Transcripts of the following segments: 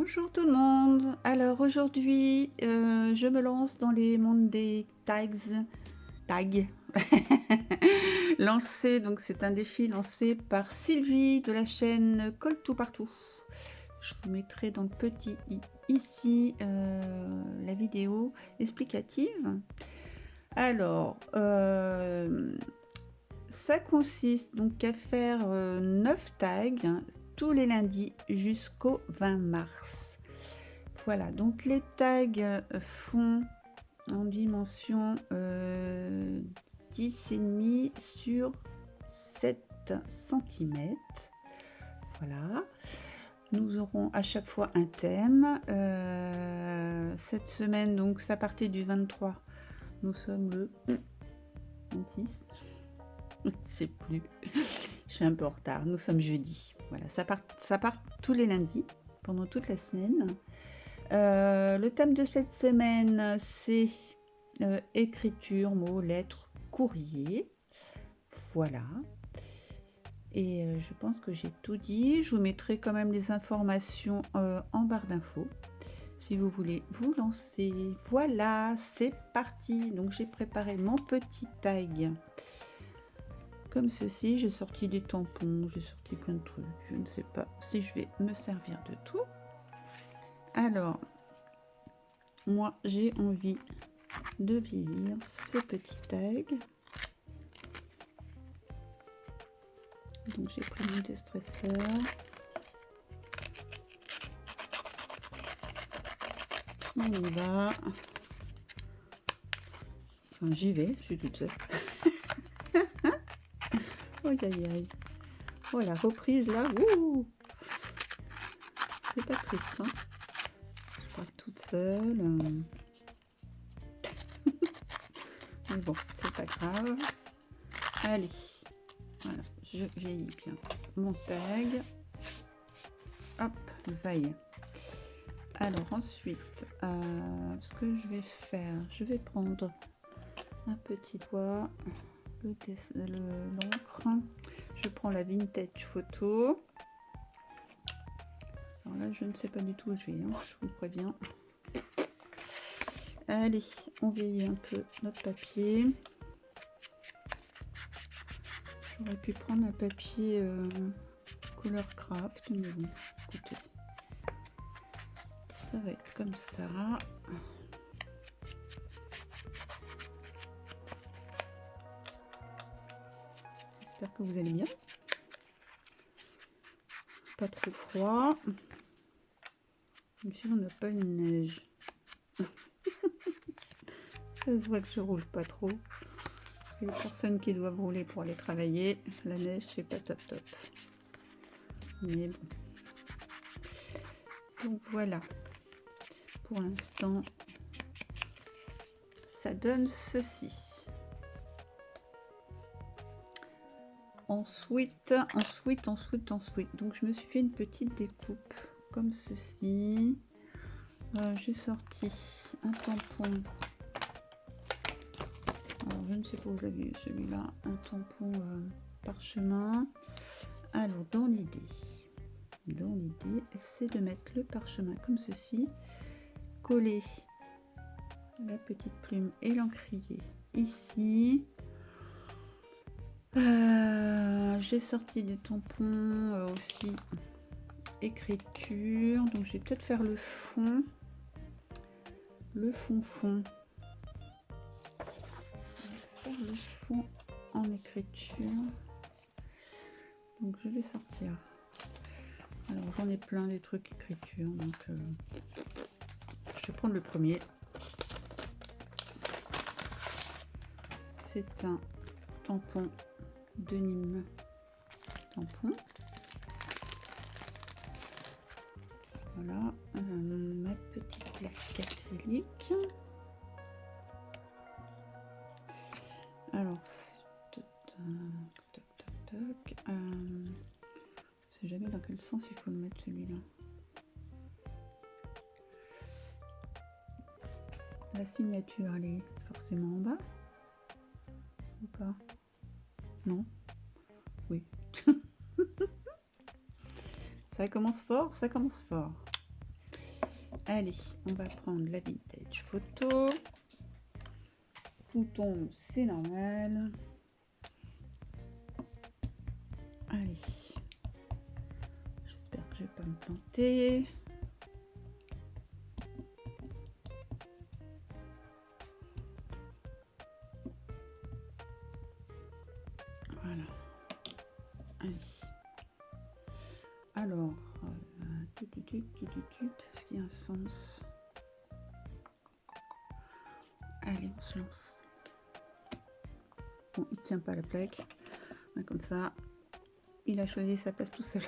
Bonjour tout le monde. Alors aujourd'hui, je me lance dans les mondes des tags lancé, donc c'est un défi lancé par Sylvie de la chaîne Colle tout partout. Je vous mettrai dans le petit i ici la vidéo explicative. Alors, ça consiste donc à faire 9 tags tous les lundis jusqu'au 20 mars. Voilà, donc les tags font en dimension 10,5 sur 7 cm. Voilà. Nous aurons à chaque fois un thème. Cette semaine, donc ça partait du 23. Nous sommes le 26. Je ne sais plus. Je suis un peu en retard. Nous sommes jeudi. Voilà, ça part tous les lundis pendant toute la semaine. Le thème de cette semaine, c'est écriture, mots, lettres, courrier. Voilà. Et je pense que j'ai tout dit. Je vous mettrai quand même les informations en barre d'infos si vous voulez vous lancer. Voilà, c'est parti. Donc j'ai préparé mon petit tag comme ceci. J'ai sorti des tampons, j'ai sorti plein de trucs. Je ne sais pas si je vais me servir de tout. Alors, moi j'ai envie de vieillir ce petit tag. Donc j'ai pris mon déstresseur. On y va. Enfin, j'y vais, je suis toute seule. Aïe aïe aïe. Oh la reprise là, ouh. C'est pas triste, hein. Je pars toute seule. Mais bon, c'est pas grave. Allez, voilà, je vieillis bien mon tag. Hop, ça y est. Alors ensuite, ce que je vais faire, je vais prendre un petit doigt, l'encre. Je prends la vintage photo. Alors là, je ne sais pas du tout où je vais, hein, je vous préviens. Allez, on vieillit un peu notre papier. J'aurais pu prendre un papier couleur craft, mais bon, écoutez, ça va être comme ça. J'espère que vous allez bien. Pas trop froid. Même si on n'a pas une neige. Ça se voit que je roule pas trop. Les personnes qui doivent rouler pour aller travailler, la neige c'est pas top top. Mais bon. Donc voilà. Pour l'instant, ça donne ceci. Ensuite. Donc je me suis fait une petite découpe comme ceci. J'ai sorti un tampon. Alors je ne sais pas où j'ai vu celui-là, un tampon parchemin. Alors dans l'idée, c'est de mettre le parchemin comme ceci, coller la petite plume et l'encrier ici. J'ai sorti des tampons aussi écriture, donc je vais peut-être faire le fond le fond en écriture. Donc je vais sortir, alors j'en ai plein des trucs écriture, donc je vais prendre le premier. C'est un tampon de Nîmes tampon. Voilà, ma petite plaque acrylique. Alors, je sais jamais dans quel sens il faut le mettre celui-là. La signature, elle est forcément en bas ou pas? Non? Oui. Ça commence fort, ça commence fort. Allez, on va prendre la vintage photo. Tout tombe, c'est normal. Allez. J'espère que je vais pas me planter. Voilà. Allez. Alors, est-ce qu'il y a un sens? Allez, on se lance. Bon, il tient pas la plaque. Comme ça, il a choisi sa place tout seul.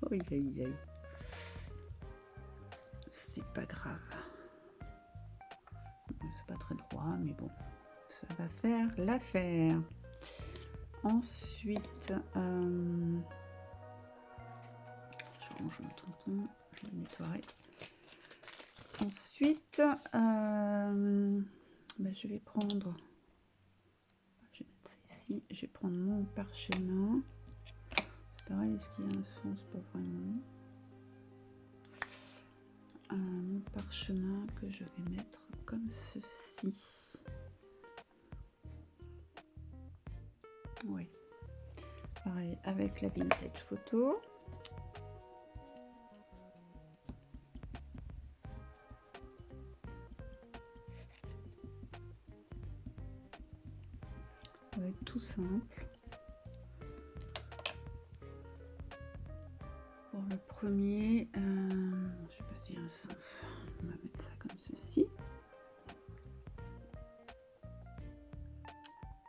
Oh, c'est pas grave. C'est pas très droit, mais bon, ça va faire l'affaire. Ensuite, je range mon tampon, je vais le nettoyer. Ensuite, je vais prendre, je vais mettre ça ici, je vais prendre mon parchemin. C'est pareil, est-ce qu'il y a un sens? Pas vraiment. Mon parchemin que je vais mettre comme ceci. Oui, pareil avec la vintage photo. Ça va être tout simple. Pour le premier, je ne sais pas s'il y a un sens. On va mettre ça comme ceci.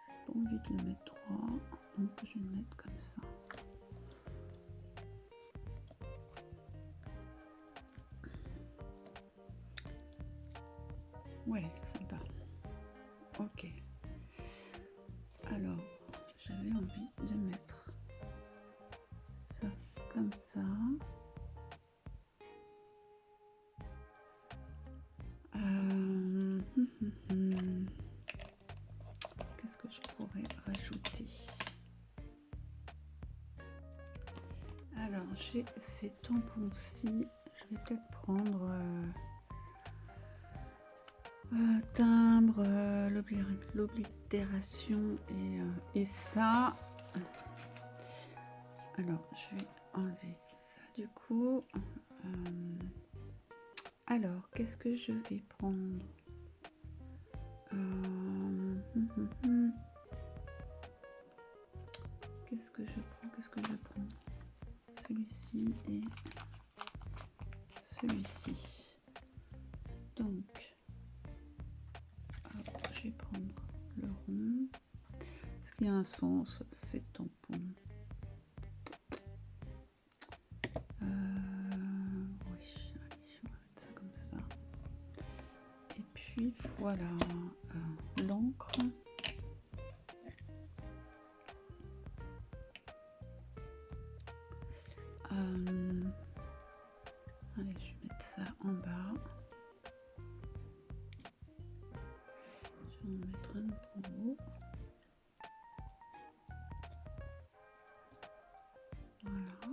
J'ai pas envie de le mettre droit, donc je vais le mettre comme ça. Ouais, sympa. Ok. Alors, j'avais envie de mettre ça comme ça. Qu'est-ce que je pourrais rajouter? Alors, j'ai ces tampons-ci. Je vais peut-être prendre timbre, l'oblitération et ça. Alors, je vais enlever ça du coup. Alors, qu'est-ce que je vais prendre? Qu'est-ce que je prends? Celui-ci et celui-ci. Donc, hop, je vais prendre le rond. Est-ce qu'il y a un sens, ces tampons? Oui, allez, on va mettre ça comme ça. Et puis voilà, l'encre. Allez, je vais mettre ça en bas. Je vais en mettre un en haut. Voilà.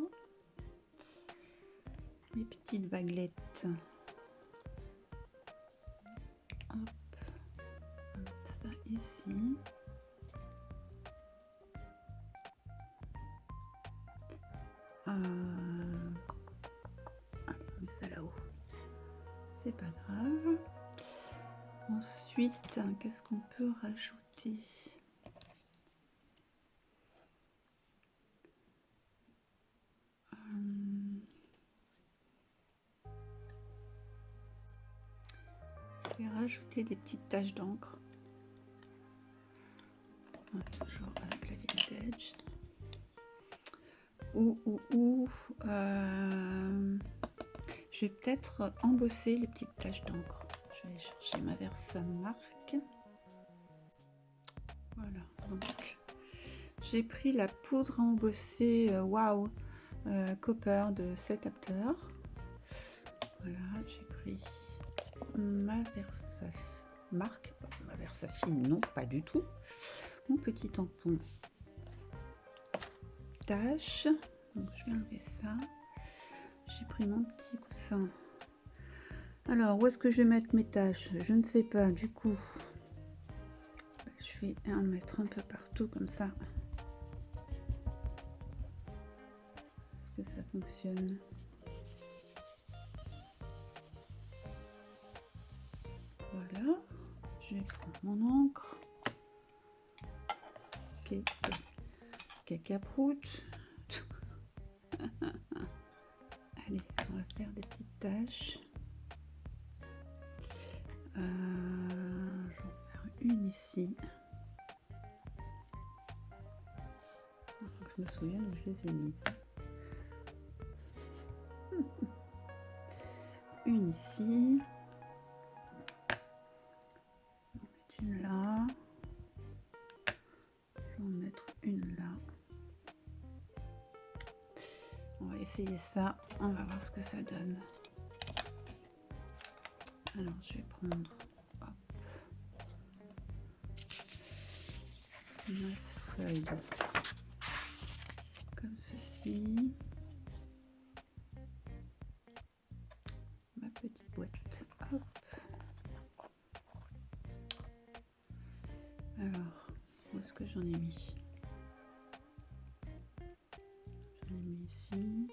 Mes petites vaguelettes. Hop. On va mettre ça ici. Allez, on met ça là-haut. C'est pas grave. Ensuite, qu'est-ce qu'on peut rajouter? Je vais rajouter des petites taches d'encre. Toujours avec la vintage. Je vais peut-être embosser les petites taches d'encre. Je vais chercher ma Versamark. Voilà, donc j'ai pris la poudre à embosser Wow Copper de Set After. Voilà, j'ai pris ma Versamark, ma Versafine, non, pas du tout. Mon petit tampon tache. Donc je vais enlever ça. j'ai pris mon petit coussin. Alors, où est-ce que je vais mettre mes tâches? Je ne sais pas, du coup. Je vais en mettre un peu partout, comme ça. Est-ce que ça fonctionne? Voilà. Je vais prendre mon encre. Ok. Cacaproute. Allez, on va faire des petites tâches. Je vais en faire une ici. Je me souviens où je les ai mises. Une ici. On va mettre une là. Je vais en mettre une là. On va essayer ça. On va voir ce que ça donne. Alors, je vais prendre ma feuille comme ceci. Ma petite boîte. Hop. Alors, où est-ce que j'en ai mis? J'en ai mis ici.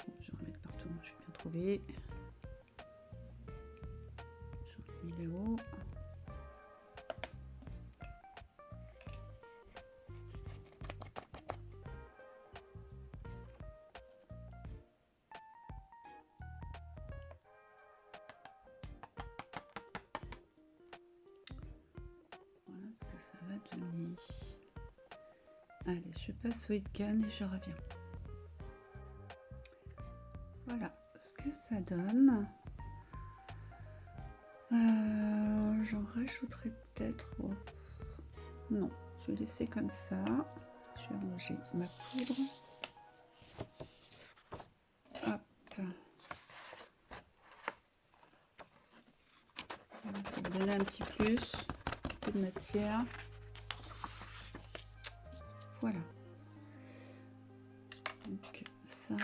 Bon, je vais en mettre partout, je vais bien trouver. J'en ai mis là-haut. Voilà ce que ça va donner. Allez, je passe au Hitcan et je reviens. Voilà ce que ça donne. J'en rajouterai peut-être. Oh. Non, je vais laisser comme ça. Je vais ranger ma poudre. Hop. Voilà, ça va donner un petit plus, un peu de matière. Voilà. Donc ça.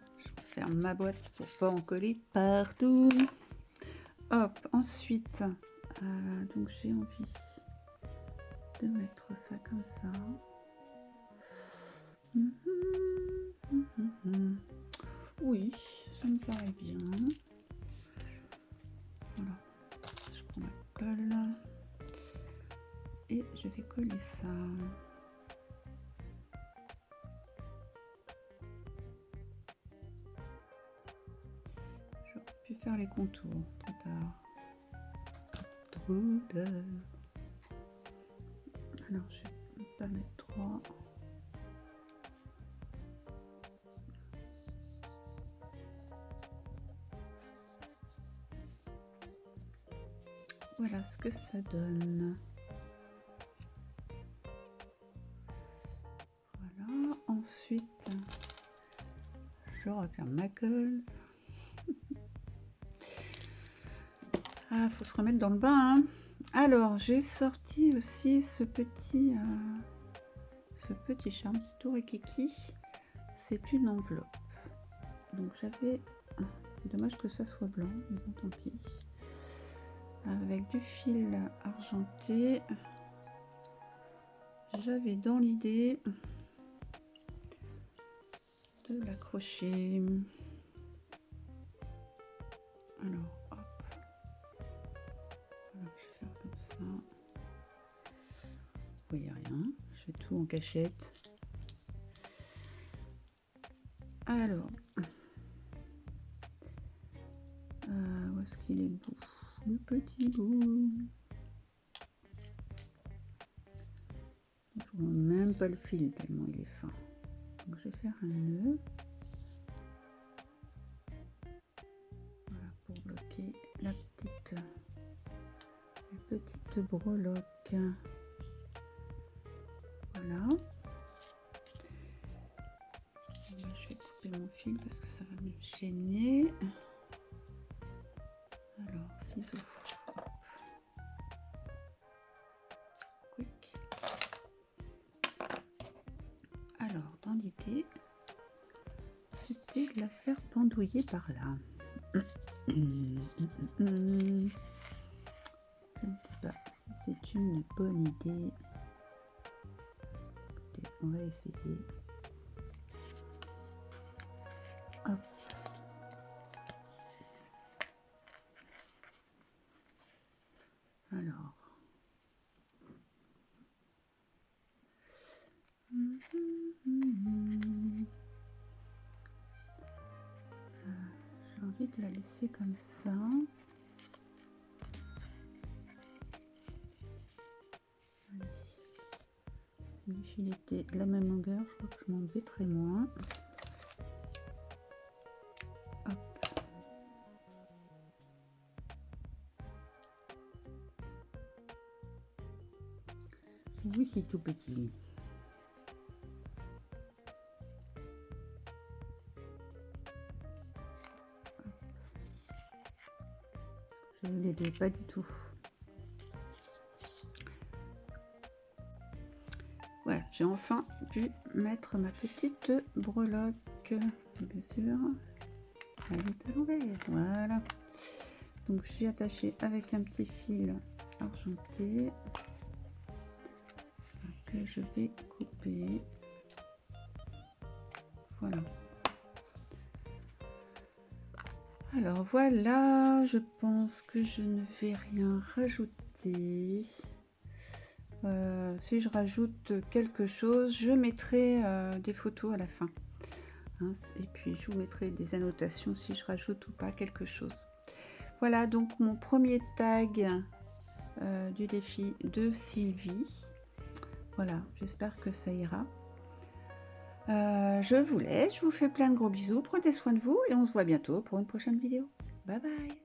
Je ferme ma boîte pour pas en coller partout. Hop, ensuite, donc j'ai envie de mettre ça comme ça. Oui, ça me paraît bien. Voilà, je prends ma colle et je vais coller ça. J'aurais pu faire les contours, trop tard. Trop tard. Alors, je vais pas mettre trop. Voilà ce que ça donne. Voilà, ensuite, je referme ma colle. Ah, faut se remettre dans le bain, hein. Alors, j'ai sorti aussi ce petit charme tour et kiki. C'est une enveloppe. Donc j'avais, c'est dommage que ça soit blanc, mais bon, tant pis. Avec du fil argenté. J'avais dans l'idée de l'accrocher. Alors, hop. Voilà, je vais faire comme ça. Vous voyez rien, je fais tout en cachette. Alors, où est-ce qu'il est beau, le petit bout? Je vois même pas le fil tellement il est fin. Donc je vais faire un nœud. Voilà, pour bloquer la petite breloque. Voilà. Je vais couper mon fil parce que ça va me gêner. Alors, ciseaux. Quick. Alors, dans l'idée, la faire pendouiller par là. Je ne sais pas si c'est une bonne idée. Écoutez, on va essayer. Hop. Alors. J'ai envie de la laisser comme ça. Allez. Si les fils étaient de la même longueur, je crois que je m'embêterais moins. Hop. Oui, c'est tout petit. Je ne l'aidais pas du tout. Voilà, j'ai enfin dû mettre ma petite breloque, bien sûr. Elle est à l'envers, voilà. Donc j'ai attaché avec un petit fil argenté que je vais couper. Voilà. Alors voilà, je pense que je ne vais rien rajouter. Si je rajoute quelque chose, je mettrai des photos à la fin. Hein, et puis je vous mettrai des annotations si je rajoute ou pas quelque chose. Voilà donc mon premier tag du défi de Sylvie. Voilà, j'espère que ça ira. Je vous laisse, je vous fais plein de gros bisous, prenez soin de vous et on se voit bientôt pour une prochaine vidéo. Bye bye.